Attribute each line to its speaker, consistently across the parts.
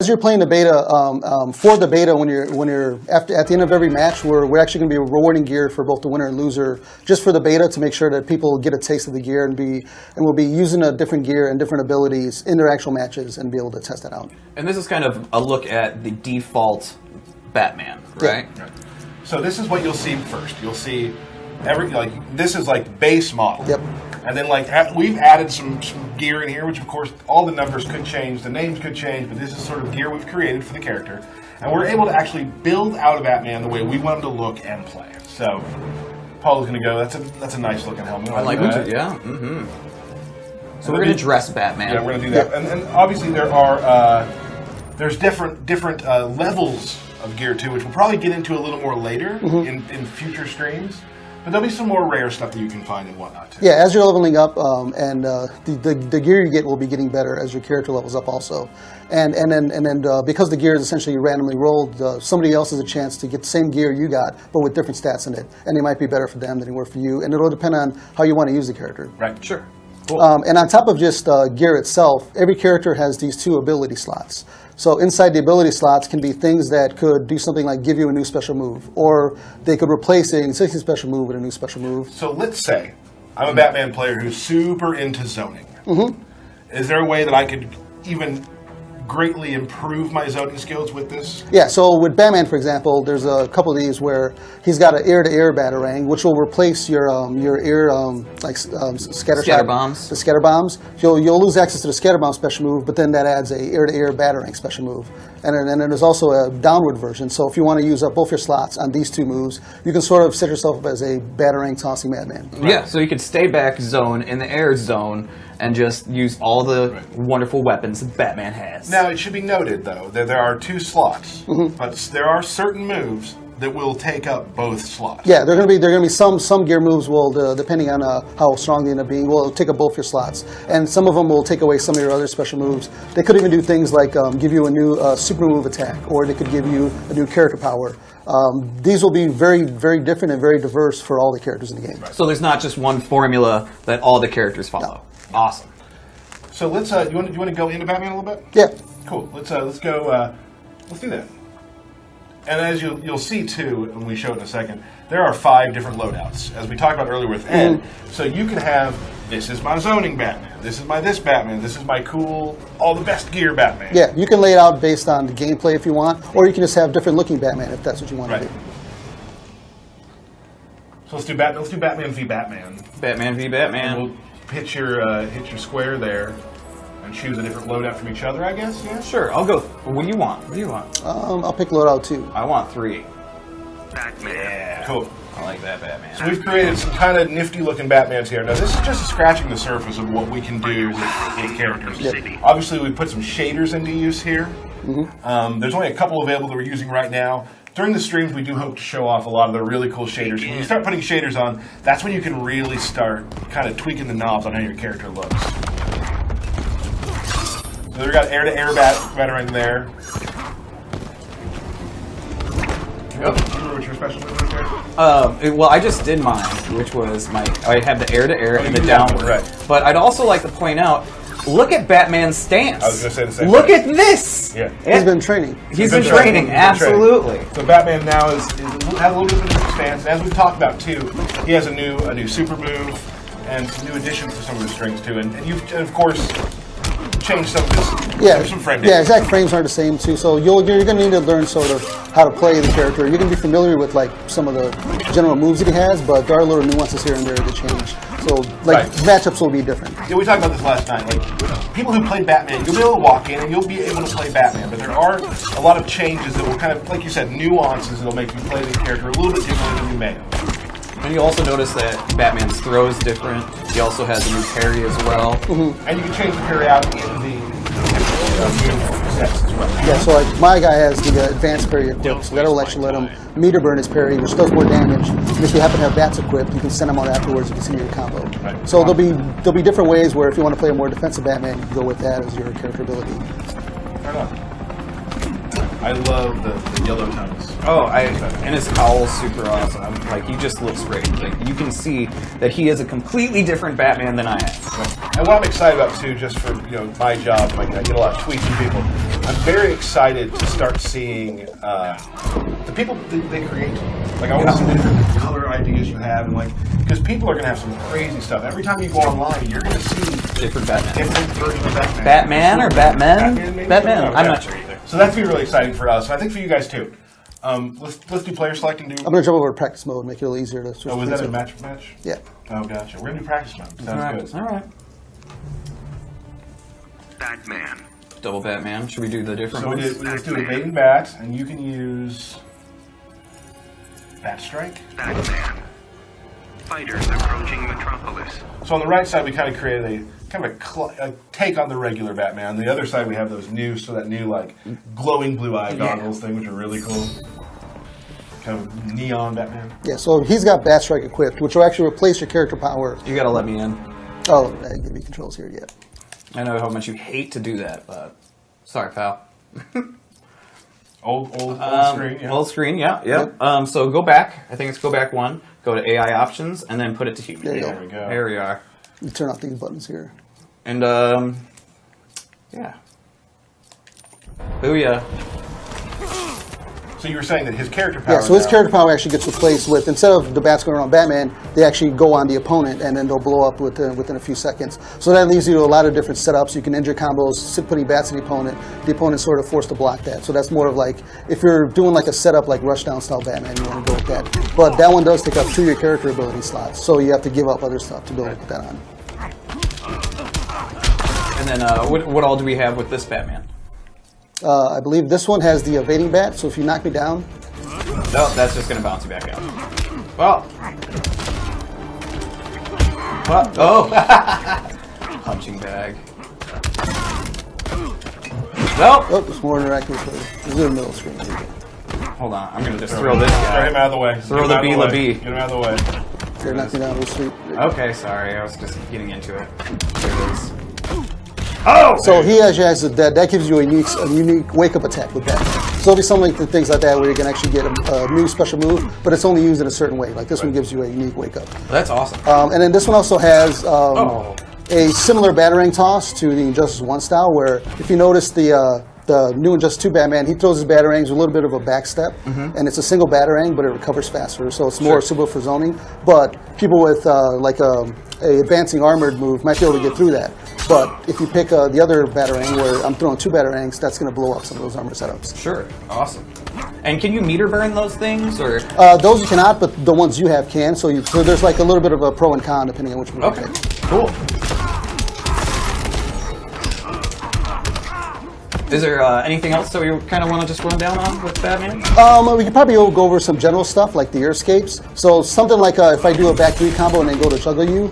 Speaker 1: As you're playing the beta, for the beta, when you're at the end of every match, we're actually going to be rewarding gear for both the winner and loser, just for the beta to make sure that people get a taste of the gear and we'll be using a different gear and different abilities in their actual matches and be able to test that out.
Speaker 2: And this is kind of a look at the default Batman, right?
Speaker 3: Yeah. So this is what you'll see first. You'll see this is like base model.
Speaker 1: Yep.
Speaker 3: And then we've added some gear in here, which of course all the numbers could change, the names could change, but this is sort of gear we've created for the character. And we're able to actually build out a Batman the way we want him to look and play. So Paul's going to go, that's a nice looking helmet.
Speaker 2: I like that. Yeah. Mm-hmm. So we're going to dress Batman.
Speaker 3: Yeah, we're going to do that. And obviously there's different levels of gear too, which we'll probably get into a little more later in future streams. But there'll be some more rare stuff that you can find and whatnot too.
Speaker 1: Yeah, as you're leveling up, and the gear you get will be getting better as your character levels up also. And then because the gear is essentially randomly rolled, somebody else has a chance to get the same gear you got, but with different stats in it. And it might be better for them than it were for you. And it'll depend on how you want to use the character.
Speaker 3: Right, sure. Cool.
Speaker 1: And on top of just gear itself, every character has these 2 ability slots. So inside the ability slots can be things that could do something like give you a new special move, or they could replace an existing special move with a new special move.
Speaker 3: So let's say I'm a Batman player who's super into zoning. Is there a way that I could even greatly improve my zoning skills with this?
Speaker 1: Yeah, so with Batman, for example, there's a couple of these where he's got an air-to-air batarang, which will replace your air scatter
Speaker 2: bombs.
Speaker 1: The scatter bombs. You'll lose access to the scatter bomb special move, but then that adds a air-to-air batarang special move. And then there's also a downward version. So if you want to use up both your slots on these 2 moves, you can sort of set yourself up as a batarang tossing madman.
Speaker 2: Right. Yeah, so you could stay back zone in the air zone and just use all the wonderful weapons that Batman has.
Speaker 3: Now, it should be noted, though, that there are 2 slots, but there are certain moves that will take up both slots.
Speaker 1: Yeah, there are going to be some gear moves will, depending on how strong they end up being, will take up both your slots, and some of them will take away some of your other special moves. They could even do things like give you a new super move attack, or they could give you a new character power. These will be very, very different and very diverse for all the characters in the game.
Speaker 2: Right. So there's not just one formula that all the characters follow.
Speaker 1: No.
Speaker 2: Awesome.
Speaker 3: So let's. You want to go into Batman a little bit?
Speaker 1: Yeah.
Speaker 3: Cool. Let's go. Let's do that. And as you'll see too, when we show it in a second, there are 5 different loadouts, as we talked about earlier with Ed. So you can have, this is my zoning Batman, this is my this Batman, this is my cool, all the best gear Batman.
Speaker 1: Yeah, you can lay it out based on the gameplay if you want, or you can just have different looking Batman if that's what you want to do.
Speaker 3: So let's do Batman v Batman.
Speaker 2: Batman v Batman.
Speaker 3: And we'll hit your square there. And choose a different loadout from each other, I guess. Yeah.
Speaker 2: Sure, I'll go. What do you want? What do you want?
Speaker 1: I'll pick loadout 2.
Speaker 2: I want 3.
Speaker 3: Batman. Yeah. Cool.
Speaker 2: I like that Batman.
Speaker 3: So we've created some kind of nifty-looking Batmans here. Now, this is just scratching the surface of what we can do with characters. Yep. Obviously, we've put some shaders into use here. There's only a couple available that we're using right now. During the streams, we do hope to show off a lot of the really cool shaders. When you start putting shaders on, that's when you can really start kind of tweaking the knobs on how your character looks. So we've got air-to-air batarang there. Remember what your special move was there?
Speaker 2: Well, I just did mine, which was I had the air-to-air and the downward.
Speaker 3: Right.
Speaker 2: But I'd also like to point out, look at Batman's stance.
Speaker 3: I was going to say the same
Speaker 2: Look
Speaker 3: thing.
Speaker 2: at this!
Speaker 3: Yeah.
Speaker 1: He's been training.
Speaker 2: He's been training, absolutely.
Speaker 3: So Batman now has a little bit of a different stance. And as we've talked about, too, he has a new super move and some new additions to some of the strings, too. And you've, of course, changed some of this. Some frame
Speaker 1: yeah, exact frames aren't the same too. So you're going to need to learn sort of how to play the character. You're going to be familiar with like some of the general moves that he has, but there are little nuances here and there that change. So like matchups will be different.
Speaker 3: Yeah, we talked about this last night. Like people who play Batman, you'll be able to walk in and you'll be able to play Batman, but there are a lot of changes that will kind of, like you said, nuances that'll make you play the character a little bit different than you may have.
Speaker 2: And you also notice that Batman's throw is different. He also has a new parry as well.
Speaker 3: And you can change the parry out in the sets as well.
Speaker 1: Yeah, so like my guy has the advanced parry equipped, so that'll actually let him meter burn his parry, which does more damage. And if you happen to have bats equipped, you can send them out afterwards to continue your combo.
Speaker 3: Right.
Speaker 1: So there'll be different ways where if you want to play a more defensive Batman, you can go with that as your character ability.
Speaker 3: Fair enough. I love the yellow tones.
Speaker 2: Oh, and his cowl's super awesome. Like, he just looks great. Like, you can see that he is a completely different Batman than I am.
Speaker 3: And what I'm excited about too, just for my job, I get a lot of tweets from people. I'm very excited to start seeing the people they create. Like, I want to see the different color ideas you have, and like, because people are going to have some crazy stuff. Every time you go online, you're going to see
Speaker 2: Different Batman.
Speaker 3: different versions of Batman.
Speaker 2: Batman or Batman?
Speaker 3: Maybe?
Speaker 2: Batman.
Speaker 3: No,
Speaker 2: I'm not sure either.
Speaker 3: So that's going to be really exciting for us. I think for you guys too. Let's do player select and do.
Speaker 1: I'm going to jump over to practice mode, make it a little easier to switch.
Speaker 3: Oh, was
Speaker 1: things
Speaker 3: that a
Speaker 1: up.
Speaker 3: match?
Speaker 1: Yeah.
Speaker 3: Oh, gotcha. We're going to do practice mode. Sounds good.
Speaker 2: All right.
Speaker 4: Batman.
Speaker 2: Double Batman. Should we do the different
Speaker 3: So
Speaker 2: ones?
Speaker 3: let's do evading bat, and you can use bat strike.
Speaker 4: Batman. Fighters approaching Metropolis.
Speaker 3: So on the right side, we kind of created a take on the regular Batman. On the other side, we have those new, like glowing blue eye goggles thing, which are really cool. Kind of neon Batman.
Speaker 1: Yeah, so he's got Bat Strike equipped, which will actually replace your character power.
Speaker 2: You gotta let me in.
Speaker 1: Oh, I didn't give me controls here yet.
Speaker 2: I know how much you hate to do that, but sorry, pal.
Speaker 3: Old screen. Yeah.
Speaker 2: Old screen, yeah. So go back. I think it's go back one. Go to AI options and then put it to human.
Speaker 1: There you
Speaker 3: There we go.
Speaker 2: There we are.
Speaker 1: You turn off these buttons here.
Speaker 2: And yeah. Booyah.
Speaker 3: So you were saying that his character power.
Speaker 1: Yeah, so his
Speaker 3: now-
Speaker 1: character power actually gets replaced with, instead of the bats going around Batman, they actually go on the opponent and then they'll blow up within a few seconds. So that leaves you to a lot of different setups. You can injure combos, putting bats in the opponent's sort of forced to block that. So that's more of like, if you're doing like a setup like Rushdown style Batman, you want to go with that. But that one does take up 2 of your character ability slots, so you have to give up other stuff to be able to put that on.
Speaker 2: And then what all do we have with this Batman?
Speaker 1: I believe this one has the evading bat, so if you knock me down,
Speaker 2: No, that's just gonna bounce you back out. Well. What? Oh! Punching bag. Well,
Speaker 1: oh, there's more interactive for the middle screen. There you go.
Speaker 2: hold on. I'm gonna just throw this
Speaker 3: Throw him
Speaker 2: guy.
Speaker 3: out of the way.
Speaker 2: Throw
Speaker 3: Get him
Speaker 2: the
Speaker 3: out of
Speaker 2: B,
Speaker 3: way. Get him out of the way.
Speaker 1: There, knock me down real sweet.
Speaker 2: Okay, sorry. I was just getting into it. There it is. Oh!
Speaker 1: So he actually has that gives you a unique wake up attack with that. So it'll be something like things like that where you can actually get a new special move, but it's only used in a certain way. Like this one gives you a unique wake up.
Speaker 2: That's awesome.
Speaker 1: And then this one also has a similar Batarang toss to the Injustice 1 style, where if you notice the new Injustice 2 Batman, he throws his Batarangs with a little bit of a back step, and it's a single Batarang, but it recovers faster, so it's more suitable for zoning. But people with like a advancing armored move might be able to get through that. But if you pick the other Batarang, where I'm throwing 2 Batarangs, that's going to blow up some of those armor setups.
Speaker 2: Sure. Awesome. And can you meter burn those things, or?
Speaker 1: Those you cannot, but the ones you have can. So there's like a little bit of a pro and con depending on which one you pick.
Speaker 2: Cool. Is there anything else that we kind of want to just run down on with Batman?
Speaker 1: We could probably go over some general stuff like the air escapes. So something like if I do a back 3 combo and then go to juggle you,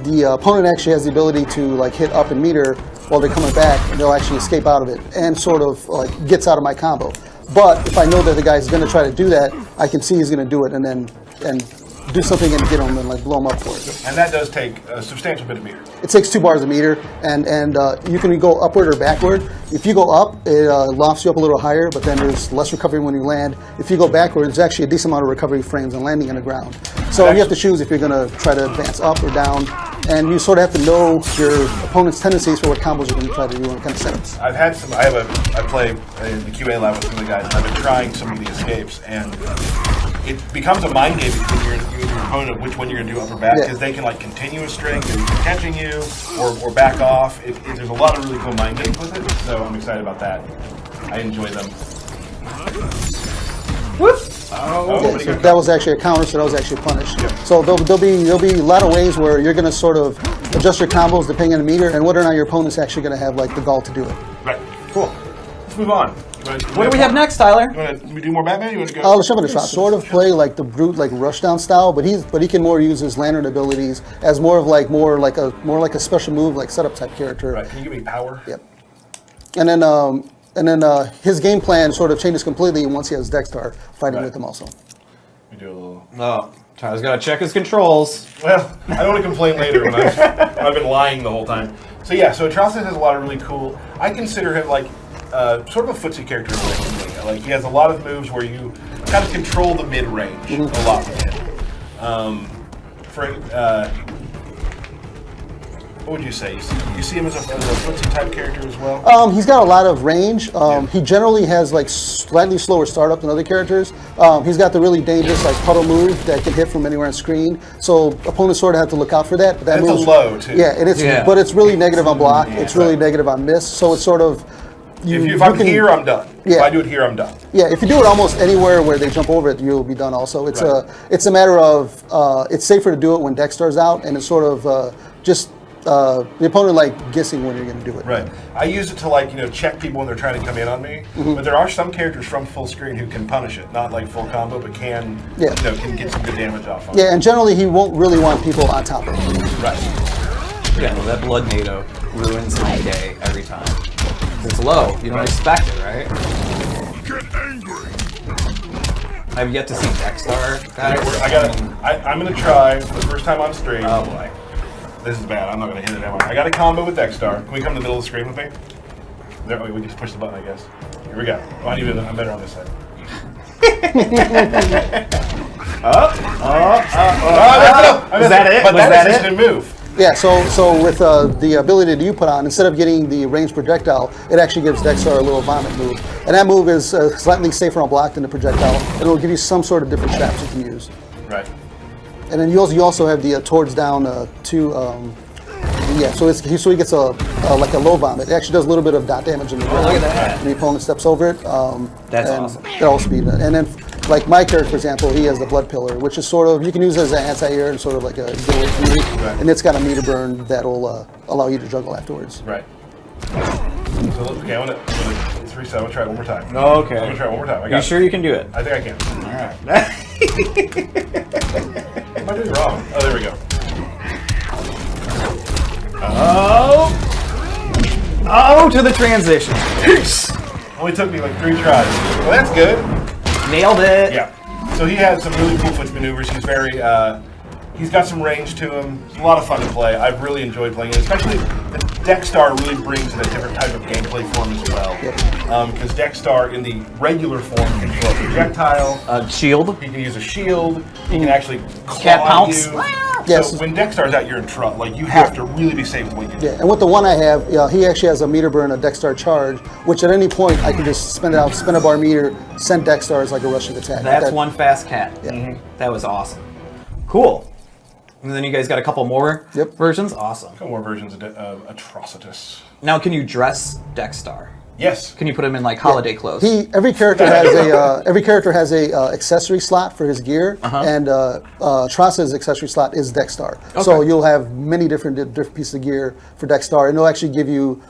Speaker 1: the opponent actually has the ability to like hit up and meter while they're coming back, and they'll actually escape out of it and sort of like gets out of my combo. But if I know that the guy's going to try to do that, I can see he's going to do it and do something and get him and like blow him up for it.
Speaker 3: And that does take a substantial bit of meter.
Speaker 1: It takes 2 bars a meter, and you can go upward or backward. If you go up, it lofts you up a little higher, but then there's less recovery when you land. If you go backward, there's actually a decent amount of recovery frames on landing on the ground. So you have to choose if you're going to try to advance up or down, and you sort of have to know your opponent's tendencies for what combos you're going to try to do and what kind of setups.
Speaker 3: I've had some. I play in the QA lab with some of the guys. I've been trying some of the escapes, and it becomes a mind game between you and your opponent which one you're going to do upper back, because they can like continue a string, they can keep catching you, or back off. There's a lot of really cool mind games with it, so I'm excited about that. I enjoy them.
Speaker 2: Whoop!
Speaker 1: Okay, so that was actually a counter, so that was actually punished. So there'll be a lot of ways where you're going to sort of adjust your combos depending on the meter and whether or not your opponent's actually going to have like the gall to do it.
Speaker 3: Right. Cool. Let's move on.
Speaker 2: What do we have next, Tyler?
Speaker 3: You want to do more Batman? You want to go?
Speaker 1: Let's jump into shot. Sort of play like the brute, like Rushdown style, but he can more use his lantern abilities as more like a special move, like setup type character.
Speaker 3: Right. Can you give me power?
Speaker 1: Yep. And then his game plan sort of changes completely once he has Dexter fighting with him also.
Speaker 3: We do a little.
Speaker 2: Oh, Tyler's got to check his controls.
Speaker 3: Well, I don't want to complain later when I've been lying the whole time. So yeah, so Atrocitus has a lot of really cool. I consider him like sort of a footsie character in a way. Like he has a lot of moves where you kind of control the mid range a lot with him. What would you say? You see him as a footsie type character as well?
Speaker 1: He's got a lot of range. He generally has like slightly slower startup than other characters. He's got the really dangerous like puddle move that can hit from anywhere on screen. So opponents sort of have to look out for that. But that
Speaker 3: It's a
Speaker 1: move's,
Speaker 3: low too.
Speaker 1: Yeah, but it's really negative on block. It's really negative on miss. So it's sort of
Speaker 3: if I'm here, I'm done.
Speaker 1: Yeah.
Speaker 3: If I do it here, I'm done.
Speaker 1: Yeah, if you do it almost anywhere where they jump over it, you'll be done. Also, it's a matter of it's safer to do it when Dextar's out, and it's sort of just the opponent like guessing when you're going to do it.
Speaker 3: Right. I use it to check people when they're trying to come in on me. But there are some characters from full screen who can punish it, not like full combo, but can can get some good damage off on it.
Speaker 1: Yeah, and generally he won't really want people on top of him.
Speaker 3: Right.
Speaker 2: Yeah, well, that blood NATO ruins my day every time. It's low. You don't expect it, right?
Speaker 5: Get angry.
Speaker 2: I've yet to see Dextar, guys.
Speaker 3: I'm gonna try for the first time on stream.
Speaker 2: Oh boy.
Speaker 3: This is bad. I'm not gonna hit it, am I? I got a combo with Dextar. Can we come to the middle of the screen with me? There, we can just push the button, I guess. Here we go. Oh, I'm better on this side.
Speaker 2: Was that it?
Speaker 3: But
Speaker 2: Was that
Speaker 3: is
Speaker 2: it?
Speaker 3: an instant move.
Speaker 1: Yeah, so with the ability that you put on, instead of getting the ranged projectile, it actually gives Dextar a little vomit move. And that move is slightly safer on block than the projectile. And it'll give you some sort of different traps you can use.
Speaker 3: Right.
Speaker 1: And then you also have the towards down so he gets like a low vomit. It actually does a little bit of dot damage in the ground.
Speaker 2: Look at that.
Speaker 1: When the opponent steps over it.
Speaker 2: That's
Speaker 1: and
Speaker 2: awesome.
Speaker 1: That'll also be that. And then like my character, for example, he has the blood pillar, which is sort of, you can use it as an anti-air and sort of like a get away from you.
Speaker 3: Right.
Speaker 1: And it's got a meter burn that'll allow you to juggle afterwards.
Speaker 3: Right. So okay, I'm gonna let's reset. I'm gonna try it one more time.
Speaker 2: Okay.
Speaker 3: I'm gonna try it one more time. I
Speaker 2: You
Speaker 3: got
Speaker 2: sure you can do it?
Speaker 3: I think I can.
Speaker 2: All right.
Speaker 3: What am I doing wrong? Oh, there we go.
Speaker 2: Oh, to the transition.
Speaker 3: Only took me like 3 tries. Well, that's good.
Speaker 2: Nailed it.
Speaker 3: Yeah. So he has some really cool switch maneuvers. He's very, he's got some range to him. It's a lot of fun to play. I've really enjoyed playing it, especially the Dextar really brings in a different type of gameplay form as well. Because Dextar in the regular form can throw a projectile.
Speaker 2: Shield.
Speaker 3: He can use a shield. He can actually
Speaker 2: Cat
Speaker 3: claw
Speaker 2: pounce.
Speaker 3: you.
Speaker 1: Yes.
Speaker 3: So when Dextar's out, you're in trouble. Like you have to really be safe with what you do.
Speaker 1: Yeah, and with the one I have, he actually has a meter burn, a Dextar charge, which at any point I can just spin it out, spin a bar meter, send Dextar as like a rushing attack.
Speaker 2: That's one fast cat.
Speaker 1: Yeah.
Speaker 2: That was awesome. Cool. And then you guys got a couple more versions? Awesome.
Speaker 3: A couple more versions of Atrocitus.
Speaker 2: Now, can you dress Dextar?
Speaker 3: Yes.
Speaker 2: Can you put him in like holiday clothes?
Speaker 1: Every character has a accessory slot for his gear, and Trasa's accessory slot is Dextar. So you'll have many different pieces of gear for Dextar, and it'll actually give you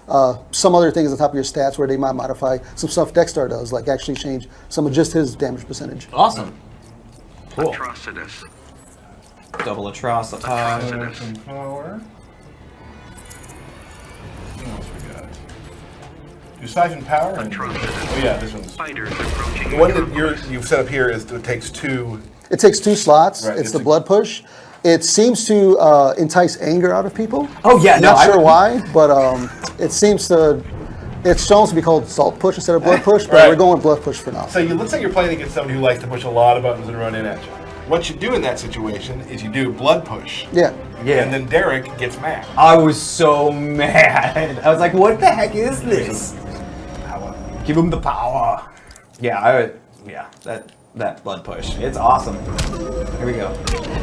Speaker 1: some other things on top of your stats where they might modify some stuff Dextar does, like actually change some of just his damage percentage.
Speaker 2: Awesome. Cool.
Speaker 4: Atrocitus.
Speaker 2: Double Atrocitus.
Speaker 3: Some power. What else we got? Do siphon power. And, oh yeah, this one's.
Speaker 4: Fighters approaching
Speaker 3: The one that you've set up here is it takes 2.
Speaker 1: It takes 2 slots.
Speaker 3: Right,
Speaker 1: It's the blood push. It seems to entice anger out of people.
Speaker 2: Oh yeah,
Speaker 1: Not sure why, but it seems to. It's shown to be called salt push instead of blood push, but we're going with blood push for now.
Speaker 3: So let's say you're playing against somebody who likes to push a lot of buttons and run in at you. What you do in that situation is you do blood push.
Speaker 1: Yeah.
Speaker 2: Yeah.
Speaker 3: And then Derek gets mad.
Speaker 2: I was so mad. I was like, what the heck is this?
Speaker 3: Power.
Speaker 2: Give him the power. Yeah, that blood push. It's awesome. Here we go.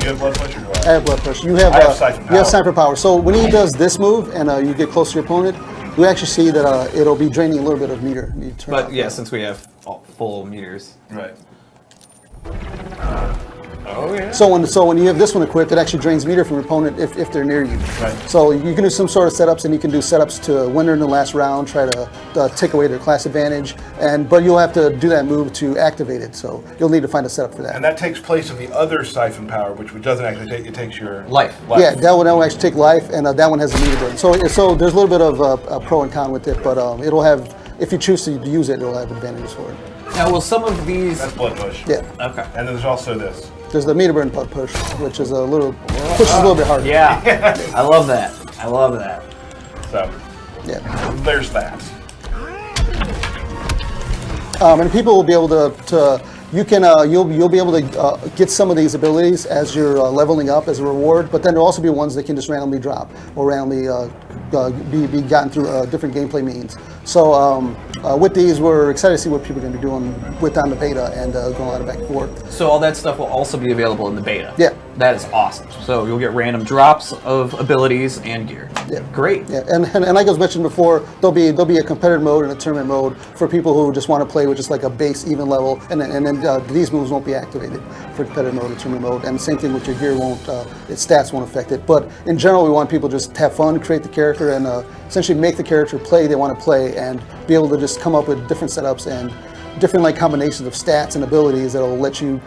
Speaker 3: You have blood push or do
Speaker 1: I have blood push. You have,
Speaker 3: I have siphon power.
Speaker 1: You have siphon power. So when he does this move and you get close to your opponent, you actually see that it'll be draining a little bit of meter. You turn
Speaker 2: But
Speaker 1: off
Speaker 2: yeah,
Speaker 1: that.
Speaker 2: since we have full meters.
Speaker 3: Right.
Speaker 2: Oh yeah.
Speaker 1: So when you have this one equipped, it actually drains meter from your opponent if they're near you.
Speaker 3: Right.
Speaker 1: So you can do some sort of setups, and you can do setups to winner in the last round, try to take away their class advantage, but you'll have to do that move to activate it. So you'll need to find a setup for that.
Speaker 3: And that takes place of the other siphon power, which doesn't actually take. It takes your
Speaker 2: Life.
Speaker 1: Yeah, that one will actually take life, and that one has a meter burn. So there's a little bit of a pro and con with it, but it'll have, if you choose to use it, it'll have advantages for it.
Speaker 2: Now, will some of these?
Speaker 3: That's blood push.
Speaker 1: Yeah.
Speaker 2: Okay.
Speaker 3: And then there's also this.
Speaker 1: There's the meter burn push, which is a little bit harder.
Speaker 2: Yeah. I love that. I love that.
Speaker 3: So
Speaker 1: Yeah.
Speaker 3: there's that.
Speaker 1: And people will be able to you can you'll be able to get some of these abilities as you're leveling up as a reward, but then there'll also be ones that can just randomly drop or randomly be gotten through different gameplay means. So with these, we're excited to see what people are going to be doing with on the beta and going a lot of back and forth.
Speaker 2: So all that stuff will also be available in the beta.
Speaker 1: Yeah.
Speaker 2: That is awesome. So you'll get random drops of abilities and gear.
Speaker 1: Yeah.
Speaker 2: Great.
Speaker 1: Yeah, and like I was mentioned before, there'll be a competitive mode and a tournament mode for people who just want to play with just like a base even level, and then these moves won't be activated for competitive mode and tournament mode, and the same thing with your gear won't, its stats won't affect it. But in general, we want people to just have fun, create the character, and essentially make the character play they want to play, and be able to just come up with different setups and different like combinations of stats and abilities that'll let you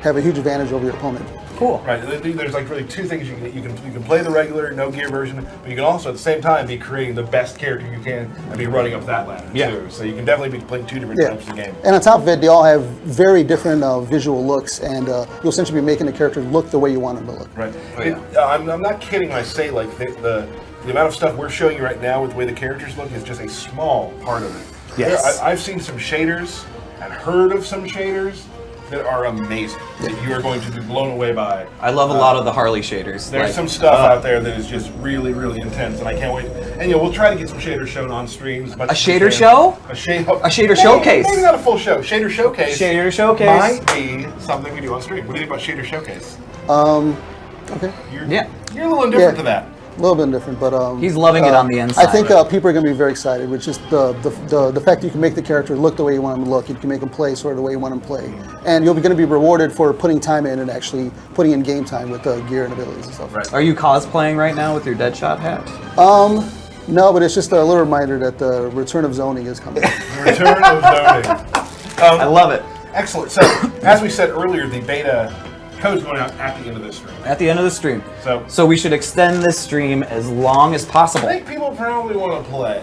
Speaker 1: have a huge advantage over your opponent.
Speaker 2: Cool.
Speaker 3: Right. There's like really two things you can play the regular no gear version, but you can also at the same time be creating the best character you can and be running up that ladder too. So you can definitely be playing two different types of game.
Speaker 1: And on top of it, they all have very different visual looks, and you'll essentially be making the character look the way you want them to look.
Speaker 3: Right.
Speaker 2: Oh, yeah.
Speaker 3: I'm not kidding when I say like the amount of stuff we're showing you right now with the way the characters look is just a small part of it.
Speaker 2: Yes.
Speaker 3: I've seen some shaders and heard of some shaders that are amazing, that you are going to be blown away by.
Speaker 2: I love a lot of the Harley shaders.
Speaker 3: There's some stuff out there that is just really, really intense, and I can't wait. And we'll try to get some shaders shown on streams.
Speaker 2: A shader show?
Speaker 3: A shader
Speaker 2: showcase.
Speaker 3: Maybe not a full show. Shader showcase.
Speaker 2: Shader showcase.
Speaker 3: Might be something we do on stream. What do you think about shader showcase?
Speaker 1: Okay.
Speaker 3: You're a little indifferent to that.
Speaker 1: A little bit different, but
Speaker 2: He's loving it on the inside.
Speaker 1: I think people are going to be very excited with just the fact that you can make the character look the way you want him to look. You can make him play sort of the way you want him to play, and you'll be going to be rewarded for putting time in and actually putting in game time with gear and abilities and stuff.
Speaker 3: Right.
Speaker 2: Are you cosplaying right now with your Deadshot hat?
Speaker 1: No, but it's just a little reminder that the return of zoning is coming.
Speaker 3: The return of zoning.
Speaker 2: I love it.
Speaker 3: Excellent. So, as we said earlier, the beta code's going out at the end of this stream.
Speaker 2: At the end of the stream.
Speaker 3: So
Speaker 2: we should extend this stream as long as possible.
Speaker 3: I think people probably want to play.